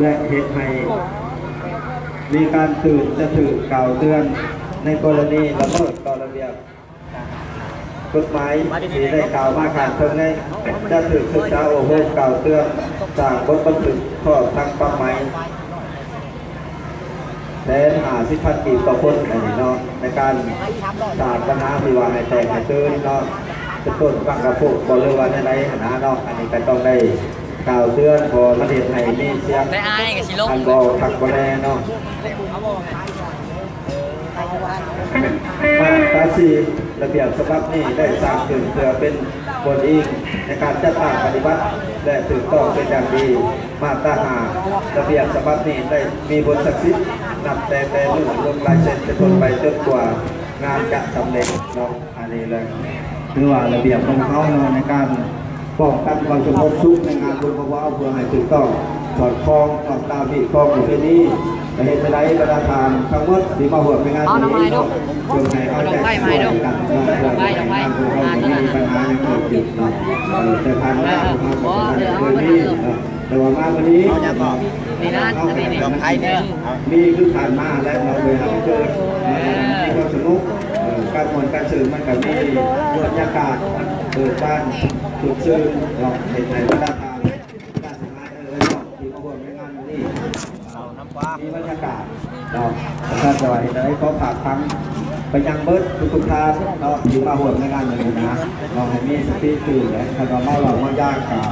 และเหตุให้มีการตื่นจะถือกล่าวเตือนในกรณีละเมิดต่อระเบียบกฎหมายที่ได้กล่าวมาขาดเพิ่งได้จะถือศึกษาโอโหกล่าวเตือนจากบทบันทึกข้อทางความหมายและ50,000 กีบต่อคนในนี้เนาะในการสร้างปัญหาที่ว่าให้แตกให้ตื่นเนาะจะต้นฟังกับพวกบริวารในหนาเนาะอันนี้ก็ต้องได้กล่าวเตือนพอประเทศไทยมีเสียงอันบอกทักบอแน่เนาะมาตราสีระเบียบฉบับนี้ได้สร้างขึ้นเพื่อเป็นบทอิงในการจัดตั้งปฏิบัติและถูกต้องเป็นอย่างดีมาตรา5ระเบียบฉบับนี้ได้มีบทศักดิ์สิทธิ์นับแต่หนึ่งลงลายเซ็นจะทนไปจนกว่างานจะสำเร็จเนาะอันนี้เลยคือว่าระเบียบของเขาเนาะในการป้องกันความสงบสุขในงานบุญพระว่าเพื่อให้ถูกต้องสอดคล้องกับตามที่ข้อมูลนี้จะเห็นไปได้ประธานทั้งหมดที่มาหัวในงานนี้เนาะเพื่อให้เขาแจ้งช่วยกันเพื่อให้งานของเขาไม่มีปัญหาอย่างเกิดขึ้นเนาะแต่ผ่านมาแต่ว่ามาวันนี้นี่นะนี่ลงไทยเนี่ยมีคือผ่านมาและเราเลยทำเกิดมีความสนุกการมวลการสื่อมันกับมีบรรยากาศเปิดบ้านถูกซื้อเราเห็นในวัฒนธรรมการทำงานที่มาร่วมในงานนี้มีบรรยากาศเราท่านจะว่าเห็นอะไรก็ฝากทั้งไปยังเบิร์ดทุกท่านเราที่มาร่วมในงานนี้นะเราให้มีสติตื่นและถ้าเราเมาเราไม่ยากกับ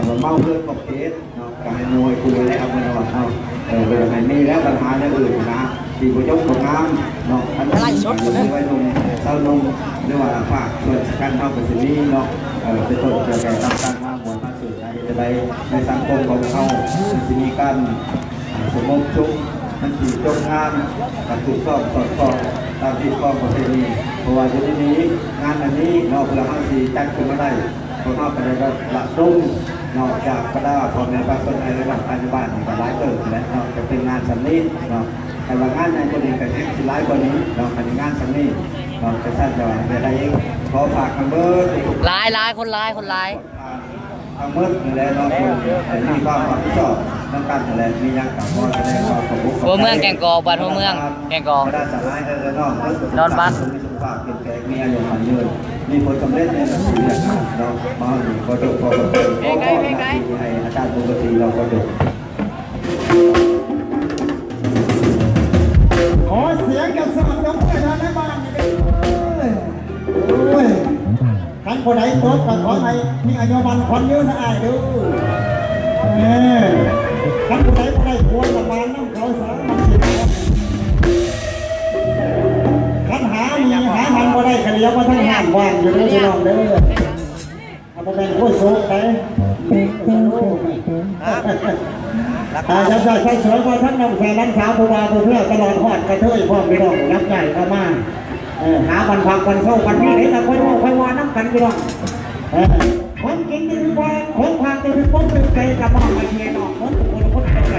เราเมาเพื่อนกับเคสเนาะการมวยคุยอะไรเอาไปนอนเอาเวลาไหนมีแล้วปัญหาอย่างอื่นนะที่ผู้ยกของน้ำเนาะอันนี้ไว้นมเต้านมหรือว่าฝากส่วนการเข้ากับสิ่งนี้เนาะเป็นต้นเกี่ยวกับการมาหมวดมาสื่อในใดในสังคมของเขาจะมีการสมมติชุกมันถือจงงานกับถูกต้องสอดคล้องตามที่ข้อประเพณีเพราะว่าอยู่ที่นี้งานอันนี้เนาะเราห้าสี่จัดขึ้นมาได้เพราะเขาไปได้ละรุ่งนอกจากประดาของในภาคส่วนในระดับปัจจุบันก็หลายเติบและนอกจะเป็นงานสำนีเนาะแต่ว่างานในคนนี้ก็ยังหลายกว่านี้เราเป็นงานสำนีเราจะสร้างจังหวัดอะไรเองขอฝากคำเบิร์ดลายคนลายคำเบิร์ดและน้องคนมีความรับผิดชอบต้องการอะไรมีอย่างกับพ่อแสดงความขอบคุณหัวเมืองแกงกอบ้านหัวเมืองแกงกอได้สลายและนอกนอนบ้านมีสุขภาพเป็นแข็งมีอายุมันยืนมีผลสำเร็จในหนังสือเรียนเรามาหนึ่งก็จบพอจบให้อาจารย์ปกติเราก็จบขอเสียงกับสมัครยกประธานในบ้านโอ้ยขันคนไหนโต๊ะกับขอให้มีอายุมันคนยืนนะไอ้ดูขันคนไหนคนไหนควรละมันน้ำเขาสารมันสิขันหามันก็ได้กันเลี้ยวมาทั้งห้ามว่างอยู่ด้วยน้องเด้อเอาไปเป็นผู้สูงไปจะใช้สวยมาทั้งน้องแสนน้ำสาวผู้บ่าวผู้เพื่อตลอดหอดกระเทยพ่อพี่น้องรับใหญ่เข้ามาหาบันพักบันเศร้าบันนี้ไหนแต่ค่อยว่าน้ำกันพี่น้องคนกินคือว่าคนพาตัวเป็นคนเป็นใจกับบ้านมาเชียร์น้องคนเป็นใจ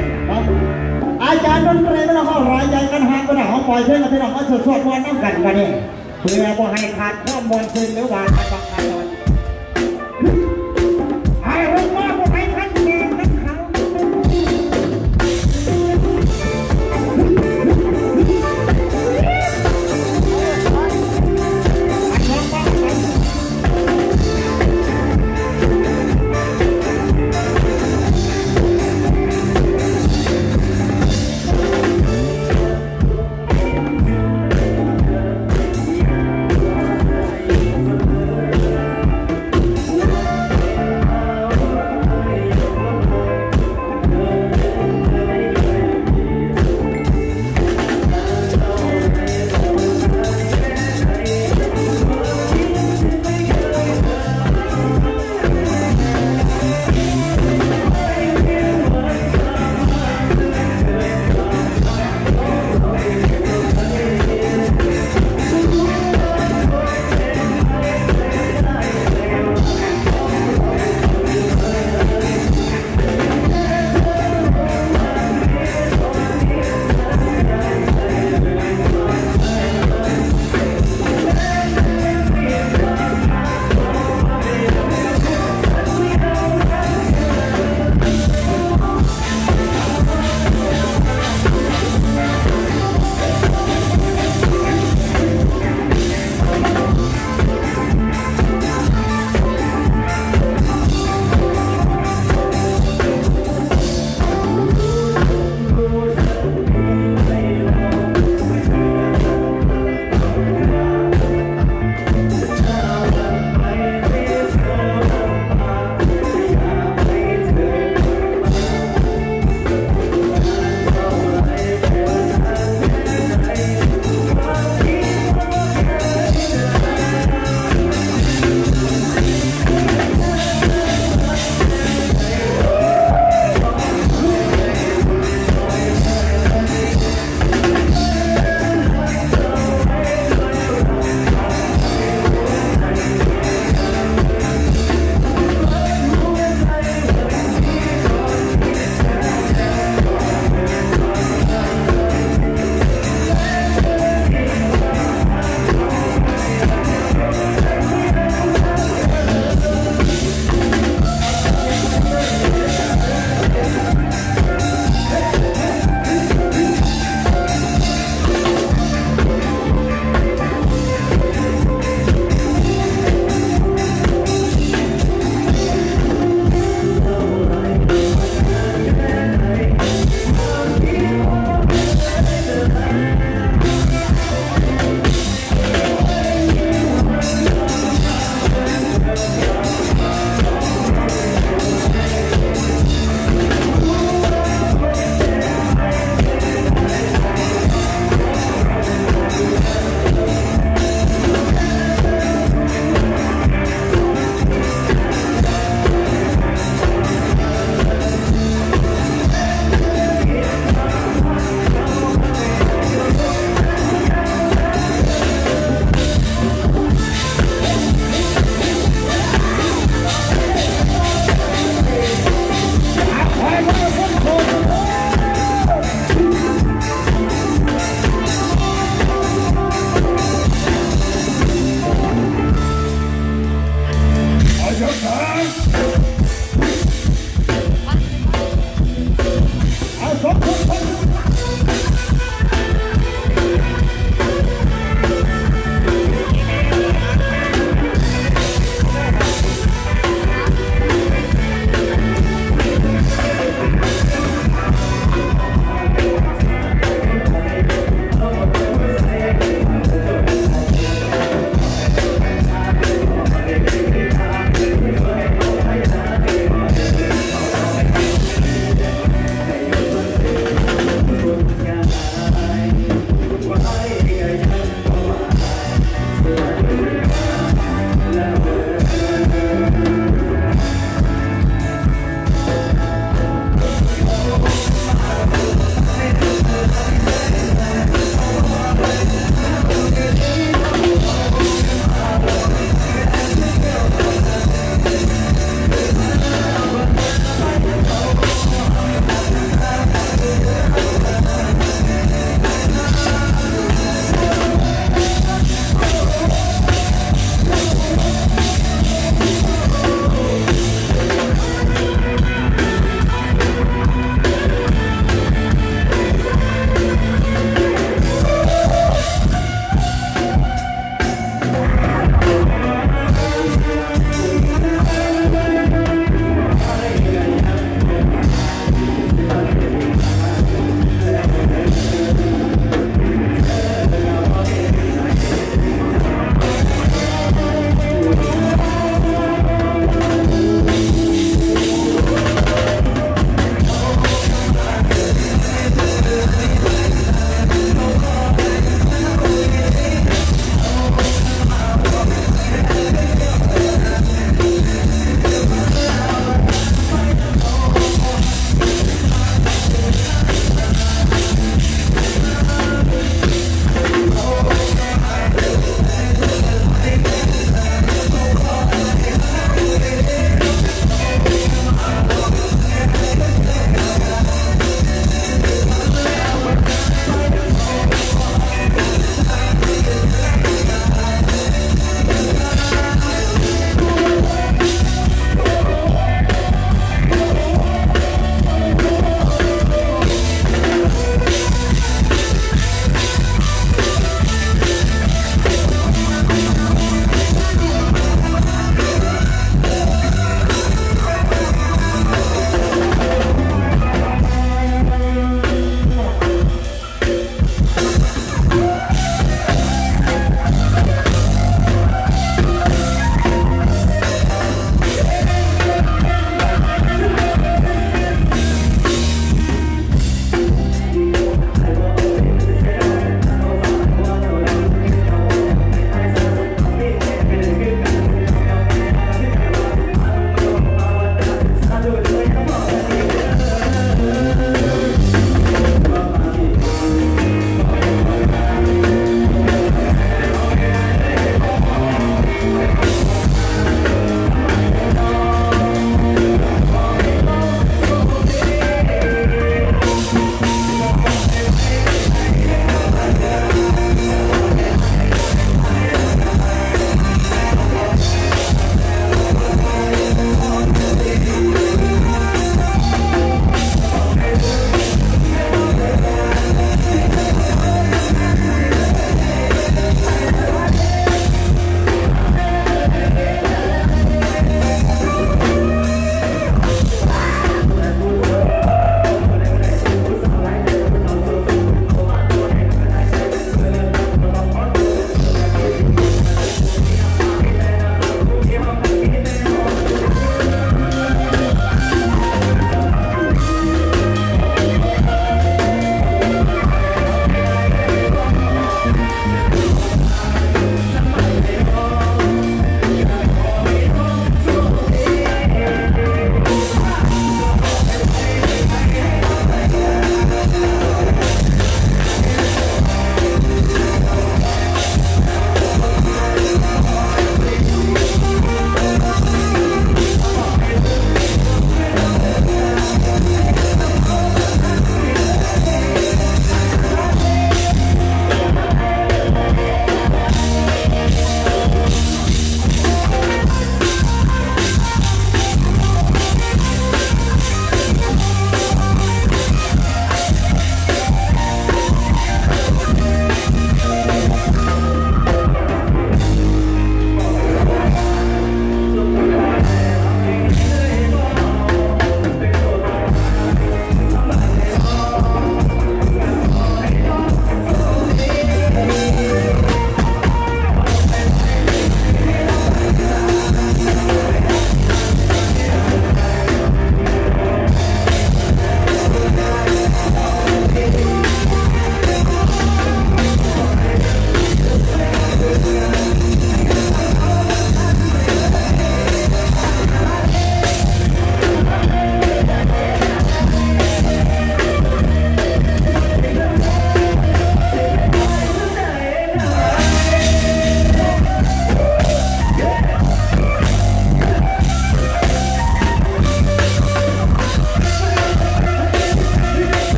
อาจารย์ดนตรีไม่ต้องเข้ารายใหญ่กันหางก็ได้เขาปล่อยเพื่อนกับพี่น้องเขาสวดมนต์น้ำกันกันนี่เพื่อบ่ให้ขาดข้อมูลซึนหรือว่าการบังคับนอนไอ้รุ่นว่าบ่ให้ทันเองทันเขา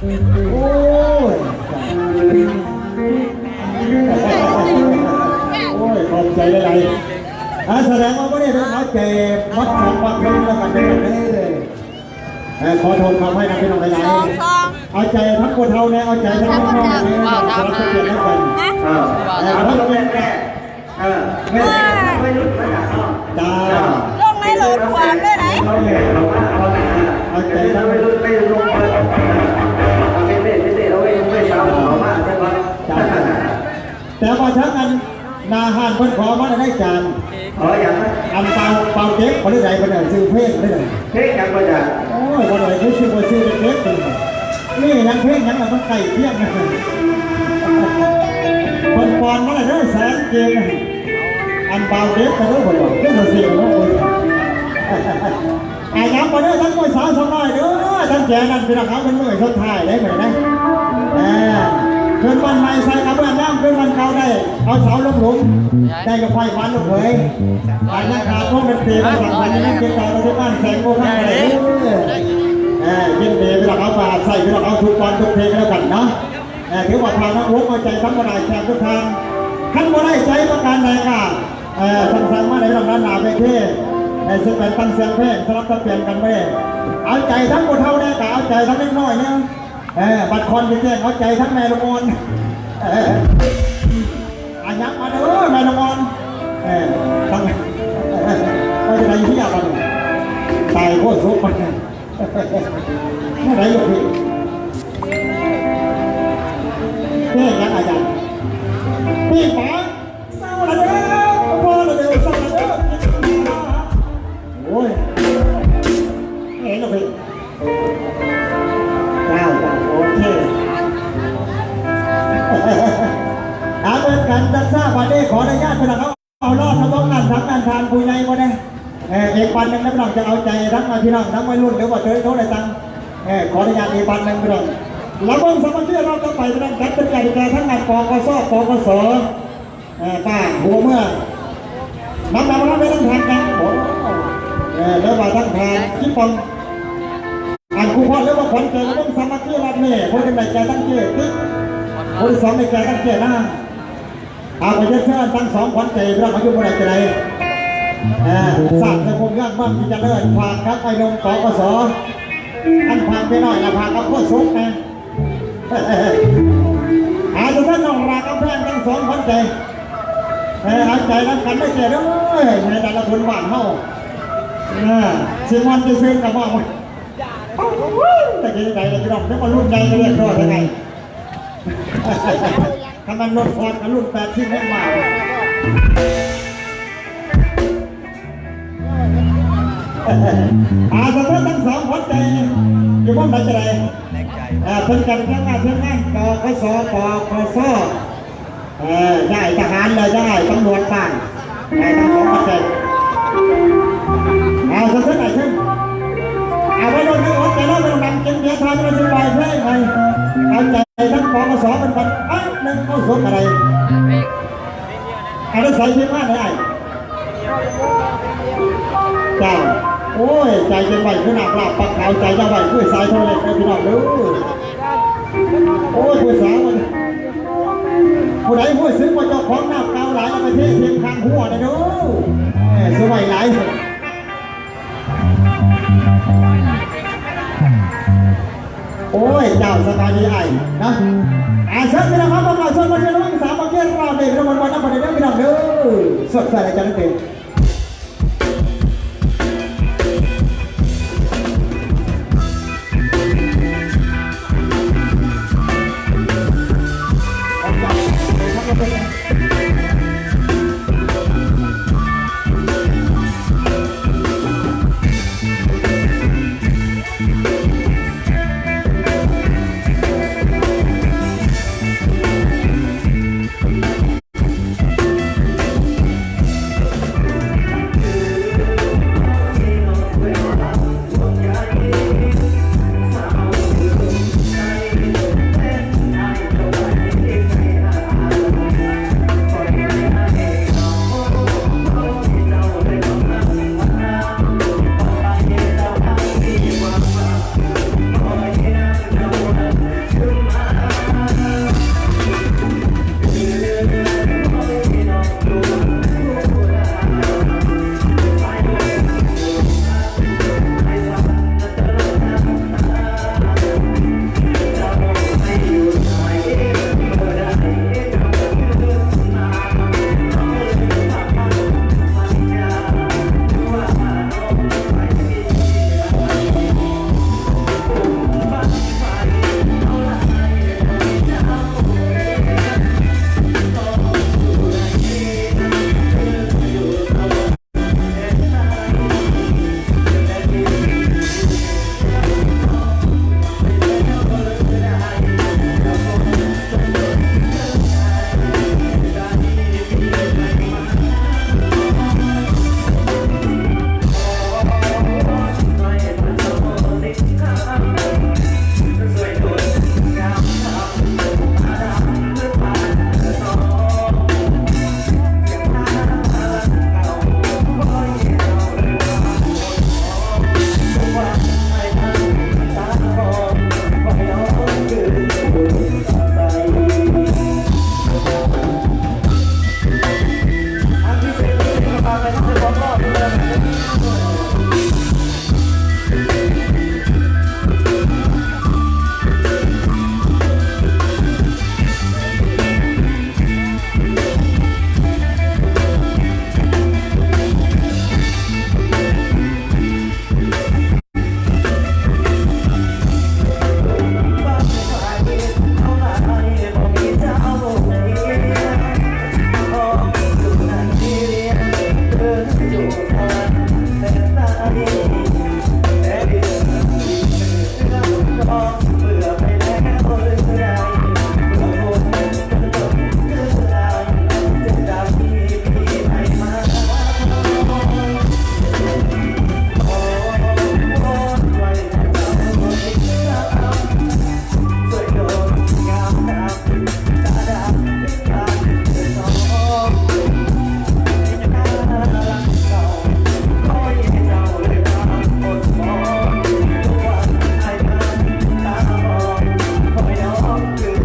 โอ้ยโอ้ยขอบใจอะไรแสดงว่าไม่ได้เป็นเขาเจ็บมัดสองความรู้แล้วกันเลยขอโทษขอให้นะพี่น้องหลายๆเอาใจทั้งคนเท่าเนี่ยเอาใจทั้งน้องๆเนี่ยเราจะเปลี่ยนให้กันทั้งเราแก่ไม่รู้ไม่อยากจ้าลงในรถขวานเลยไหนเอาใจทั้งไม่รู้ไม่รู้ไม่เราไม่สาวหล่อมากใช่ไหม แต่พอทั้งอันนาหานคนขอมาได้จานอย่างนั้นอันเปล่าเก๊กคนใดคนหนึ่งซื้อเพลงคนใดเพลงยังก็จะโอ้ยคนใดเขาซื้อเก๊กคนนี่ยังเพลงยังมันไก่เที่ยงนะคนปอนมาได้แสนเกณฑ์อันเปล่าเก๊กก็รู้คนบอกเก๊กมาเสียแล้วคนย้ำมาเด้อทั้งมวยสาวสองน้อยเด้อทั้งแก่นั่นเป็นราคาเป็นมวยสุดท้ายได้ไหมนะเกินวันใหม่ใส่กระเบื้องย่ำเกินวันเก่าได้เอาเสาลงหลุมได้กับไฟควันลูกเผยอันนั้นขาดพวกดนตรีมาสั่งสรรค์นั่นเกี่ยวกับที่บ้านแสงโมฆะอะไรยินดีเวลาเขาฝากใส่เวลาเขาทุกวันทุกเพลงแล้วกันเนาะถือว่าทางนักวกเอาใจทั้งบรรดาแขกทุกทางขั้นบ่ได้ใจประการใดค่ะสั่งสรรค์มาในลำดับหนาไปเท่ซึ่งเป็นตั้งเสียงเพลงสลับเปลี่ยนกันไปเอาใจทั้งคนเท่าได้แต่เอาใจทั้งเล็กน้อยเนี่ยบัดคอนจริงๆเอาใจทั้งแม่ลูกอ่อนอายักมาเด้อแม่ลูกอ่อนทั้งไม่เป็นไรที่อยากกันตายโคตรสุกมันไม่ได้หรอกพี่นี่ยังอาจารย์พี่ป๋าเศร้าละเด้อพ่อละเด้อเศร้าละเด้อโอ้ยเห็นหรอพี่เจ้าโอเคอาเปิดกันดักซ่าวันนี้ขออนุญาตไปแล้วเขาเอารอดเขาต้องงานทั้งงานทานคุยในวันนี้เอกวันหนึ่งนะพี่น้องจะเอาใจทั้งพี่น้องทั้งวัยรุ่นหรือว่าเจอเขาได้ตังขออนุญาตเอกวันหนึ่งพี่น้องแล้วเบิ้งสมาชิกเราต้องไปพี่น้องจัดเป็นการทั้งงานปกสปกสป้าหัวเมื่อน้ำเราไม่ต้องทานกันแล้วว่าทั้งทานจิ๊บปองอ่านครูพ่อแล้วว่าขวัญเกิดต้องสมาชิกเราเนี่ยคนเป็นใหญ่ใจตั้งเกียรติคนสองในใจตั้งเกียรตินะเอาไปเชื่อตั้งสองขวัญใจเราอายุเมื่อไหร่จะไรสั่งจะคงยากมากที่จะเลิศผ่านครับไอ้นมปกสอันผ่านไปหน่อยละผ่านก็โคตรสุกนะอาจจะท่านน้องรักเอาแพงทั้งสองขวัญใจเอาใจนั้นกันไม่เจ๋อด้วยในแต่ละคนบ้านเฮาสิมันจะซื้อกับบ้านแต่ยังไงเราจะลองถ้ามารุ่นใดก็เรียกรอดยังไงถ้ามันรุ่นฟอดกับรุ่น8ที่ไม่มาอาสะท้อนทั้งสองหัวใจอยู่บ้านไหนจะไรเพิ่งกันทั้งงานปกสปกสได้ทหารเลยได้ตำรวจบ้านได้ทั้งสองหัวใจสะท้อนไหนขึ้นไว้โดนนึกอดใจแล้วเป็นดังกินเบียร์ทานเราจะไปเพื่อไงเอาใจทั้งปกสเป็นคนหนึ่งเข้าสวนอะไรอะไรใส่ที่บ้านไหนเจ้าโอ้ยใจเย็นไหวขึ้นหนักหลับปักขาวใจจะไหวขึ้นสายโทรเลขไปพี่น้องดูโอ้ยผู้สาวผู้ใดผู้ซื้อมาเจ้าของหน้าเกาหลายประเทศเพียงทางหัวนะดูสมัยหลายโอ้ยเจ้าสบายดีไอ้นะเชิญพี่น้องครับมาชมมาเชียร์น้องสาวมาเชียร์เราเด็กเราวันนั้นประเดี๋ยวพี่น้องเด้อสดใสอาจารย์เต็ม เบื่อไปแล้วเลยเมื่อไรเมื่อคนจะจบเมื่อไรจะดับที่พี่ให้มาโอ้ไว้ให้เราไม่ทราบสวยโดนงามดำตาดำตาเธอสองน่ารักเก่าคอยให้เราเลยมาอดมองทุกวันให้มันตาบอดคอยน้องคือ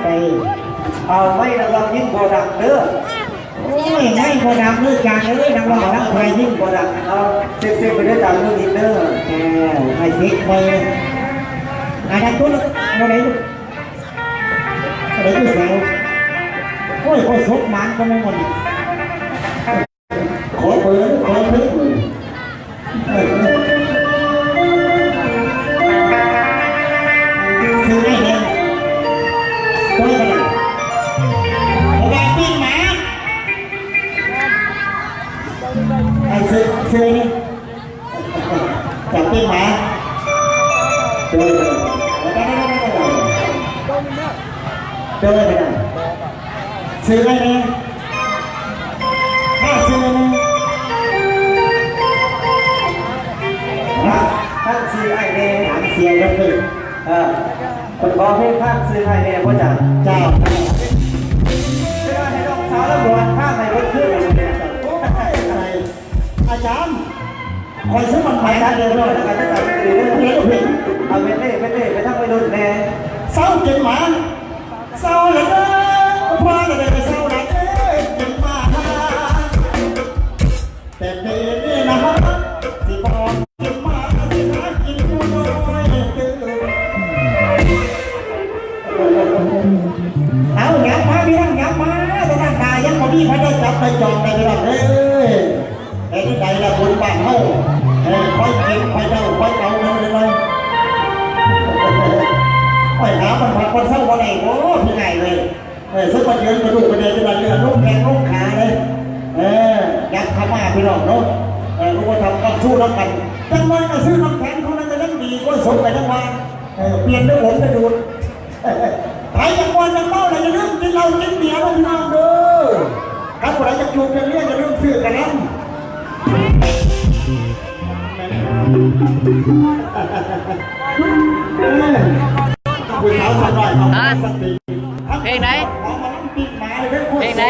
ไป เอาไม่ระวังยิ่งโบดักเด้อโอ้ยไม่โบดักเด้อจานเด้อนักร้องนักเพลงยิ่งโบดักเอาเซ็กๆไปด้วยจานเรื่องนี้เด้อให้เซ็กไปดังตุ้นเราไหนลูกเราไหนลูกสาวโอ้ยโคตรสดมันก็ไม่หมด ซื้อนี่จับปิ้งหมาเจอเลยซื้ออะไรเนี่ยถ้าซื้อเนี่ยท่านซื้อไอเดย์ถามเสียยังไงคนขอให้ท่านซื้อไอเดย์เพราะจะเจ้าไม่ได้ให้รองเท้าแล้วบวชข้าใส่รถเครื่องอะไรอาจารย์คอยซื้อมันไปได้เลยด้วยแล้วกันจะจับตีเรื่องนี้เอาไปเล่ไปทั้งไปโดนแน่เศร้ากินหมาเศร้าเลยนะพ่อเลยไปเศร้าเลยกินหมาแต่เดี๋ยวนี้นะสิบอกกินหมาสินะกินกูน้อยเอาหยับมาพี่น้องหยับมาแต่หน้าตายังพอดีพอได้จับไปจองไปเลยแต่ที่ใดละบุญบ้านเฮาค่อยกินค่อยเดาค่อยเอาเลยค่อยหามันผักคนเศร้าวันไหนโอ้พี่ไงเลยซึ่งมันยืนกระดูกกระเด็นกระดานเลือดลูกแขนลูกขาเลยยักษ์ขม่าพี่น้องเนาะรู้ว่าทำกับสู้แล้วกันจังหวะก็ซื้อน้ำแข็งเขานั้นจะยังดีก็สมไปจังหวะเปลี่ยนด้วยผมจะดูดใครยังวันยังเมาอะไรจะเรื่องกินเรากินเบียร์พี่น้องเด้อครับคนไหนจะจูบจะเลี้ยงจะเรื่องซื้อกันนั้นคุยเขาสักหน่อยเพลงไหนเพลงไหน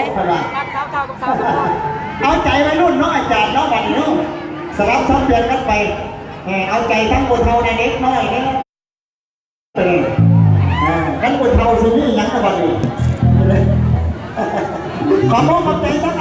เอาใจไว้รุ่นน้องอาจารย์น้องบัดนี้สลับซ้อมเปลี่ยนกันไปเอาใจทั้งบุญเทาในเด็กน้อยนี่กันบุญเทาสินี่ยังกระบัดนี้ขอมองขอบใจทั้ง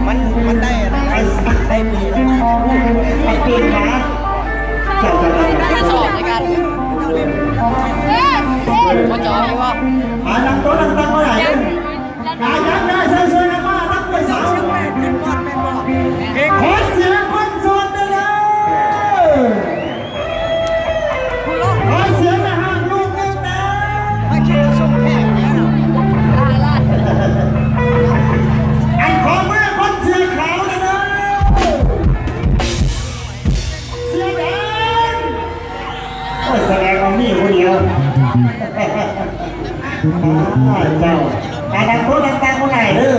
มันได้อะไรได้ปี ไอ้ปีนะเจ้า ไม่ชอบในการมาจอยว่า ดังโตดังเมื่อไหร่ยังได้ช่วยๆนะมารักไปสาวขอเสียงคนโสดเลยนะขอเสียงนะฮะลูกนึงนะ ไม่คิดจะส่งแขกเนี่ย อันขอมือคนเสียขาวเลยนะเสียแดงโอ้ยแสดงว่ามีคนเดียวเจ้าดังโตดังเมื่อไหร่เด้อ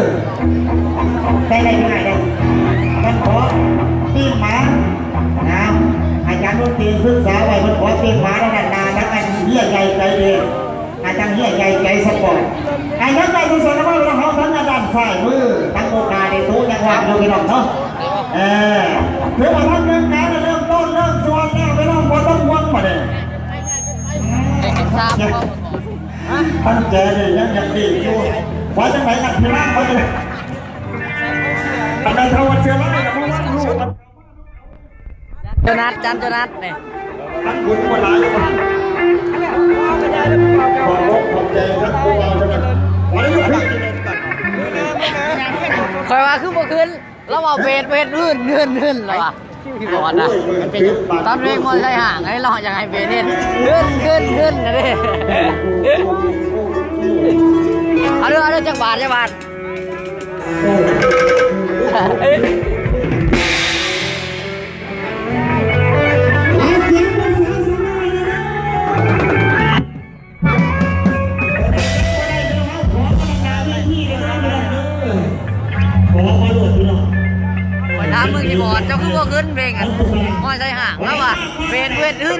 ได้ไหมได้มันขอตีหมานะอาจารย์ดนตรีศึกษาไว้มันขอตีหมาได้นานๆแล้วกันเหี้ยใหญ่ใจดีอาจารย์เหี้ยใหญ่ใจสปอร์ตอาจารย์ใจสุดๆนะว่าเราทั้งด้านซ้ายมือทั้งโอกาสในตู้ยังว่างอยู่พี่น้องเนาะถือว่าท่านเริ่มงานเริ่มต้นเริ่มชวนแล้วไม่ต้องบ่ต้องวนมาเลย เด็กทราบ ท่านเจเลยยังดีอยู่ว่าจะไหนหนักที่นั่งเขาจะอะไรเท่าวันเชื่อไหมเพราะว่าลูก โจนัสจันโจนัสเนี่ย ท่านบุญคนร้ายขอบอกขอบใจท่านผู้ว่าใช่ไหมวันนี้พี่ คอยว่าขึ้นบ่ขึ้นแล้วเอาเบสลื่นแล้วว่ะพี่บอลนะตอนเร่งมอเตอร์ไซค์ห่างให้เราอยากให้เบสเนี่ยขึ้นนะดิเอาเรื่องจักบาทถามมึงที่บอลเจ้าขึ้นบ่ขึ้นเพลงอ่ะมอเตอร์ไซค์ห่างแล้วว่ะเบสลื่น